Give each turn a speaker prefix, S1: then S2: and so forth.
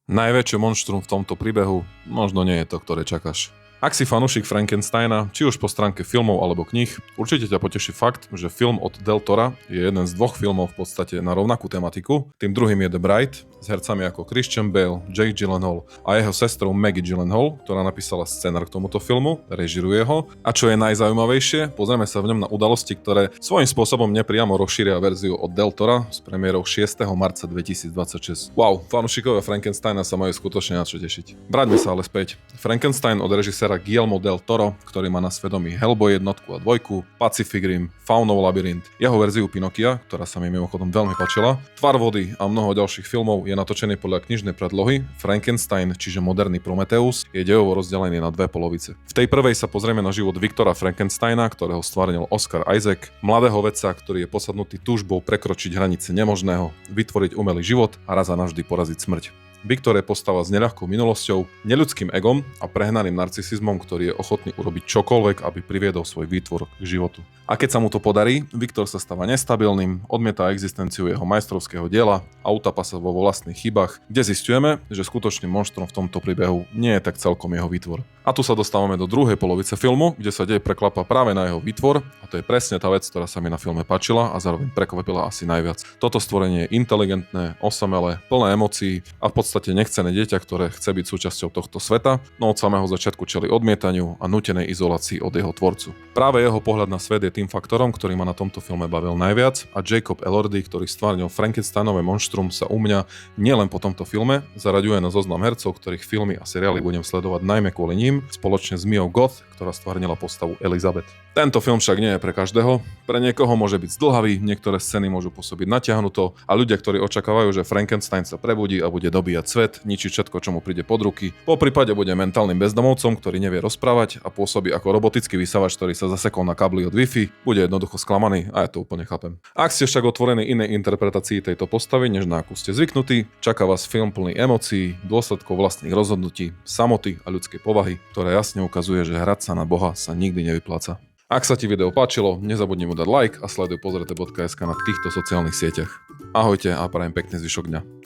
S1: Najväčšie monštrum v tomto príbehu možno nie je to, ktoré čakáš. Ak si fanúšik Frankensteina, či už po stránke filmov alebo kníh, určite ťa poteší fakt, že film od Del Tora je jeden z dvoch filmov v podstate na rovnakú tematiku. Tým druhým je The Bride, s hercami ako Christian Bale, Jake Gyllenhaal a jeho sestrou Maggie Gyllenhaal, ktorá napísala scenár k tomuto filmu, režiruje ho. A čo je najzaujímavejšie, pozrieme sa v ňom na udalosti, ktoré svojím spôsobom nepriamo rozšíria verziu od Del Tora s premiérou 6. marca 2026. Wow, fanúšikovia Frankensteina sa majú skutočne na čo tešiť. Vráťme sa ale späť. Frankenstein od režiséra Guillermo del Toro, ktorý má na svedomí Hellboy 1 a 2, Pacific Rim, Faunov labyrint, jeho verziu Pinokia, ktorá sa mi mimochodom veľmi páčila, Tvar vody a mnoho ďalších filmov, je natočený podľa knižnej predlohy. Frankenstein, čiže moderný Prometheus, je dejovo rozdelený na dve polovice. V tej prvej sa pozrieme na život Viktora Frankensteina, ktorého stvárnil Oscar Isaac, mladého vedca, ktorý je posadnutý túžbou prekročiť hranice nemožného, vytvoriť umelý život a raz a navždy poraziť smrť. Viktor je postava s neľahkou minulosťou, neľudským egom a prehnaným narcisizmom, ktorý je ochotný urobiť čokoľvek, aby priviedol svoj výtvor k životu. A keď sa mu to podarí, Viktor sa stáva nestabilným, odmieta existenciu jeho majstrovského diela a utápa sa vo vlastných chybách, kde zisťujeme, že skutočným monštrom v tomto príbehu nie je tak celkom jeho výtvor. A tu sa dostávame do druhej polovice filmu, kde sa dej preklapa práve na jeho výtvor, a to je presne tá vec, ktorá sa mi na filme páčila a zároveň prekvapila asi najviac. Toto stvorenie je inteligentné, osamelé, plné emócií a v podstate nechcené dieťa, ktoré chce byť súčasťou tohto sveta, no od samého začiatku čeli odmietaniu a nútenej izolácii od jeho tvorcu. Práve jeho pohľad na svet je tým faktorom, ktorý ma na tomto filme bavil najviac, a Jacob Elordi, ktorý stvárnil Frankensteinové monštrum, sa u mňa nielen po tomto filme zaraďuje na zoznam hercov, ktorých filmy a seriály budem sledovať najmä kvôli ním, spoločne s Miou Goth, ktorá stvárnila postavu Elizabeth. Tento film však nie je pre každého. Pre niekoho môže byť zdĺhavý, niektoré scény môžu pôsobiť natiahnuto a ľudia, ktorí očakávajú, že Frankenstein sa prebudí a bude dobíjať svet, ničiť všetko, čo mu príde pod ruky, po prípade bude mentálnym bezdomovcom, ktorý nevie rozprávať a pôsobí ako robotický vysávač, ktorý sa zasekol na kabli od Wi-Fi, bude jednoducho sklamaný a ja to úplne chápem. Ak ste však otvorení inej interpretácii tejto postavy, než na akú ste zvyknutí, čaká vás film plný emócií, dôsledkov vlastných rozhodnutí, samoty a ľudskej povahy, ktorá jasne ukazuje, že hrať sa na Boha sa nikdy nevypláca. Ak sa ti video páčilo, nezabudni mu dať like a sleduj pozrete.sk na týchto sociálnych sieťach. Ahojte a prajem pekný zvyšok dňa.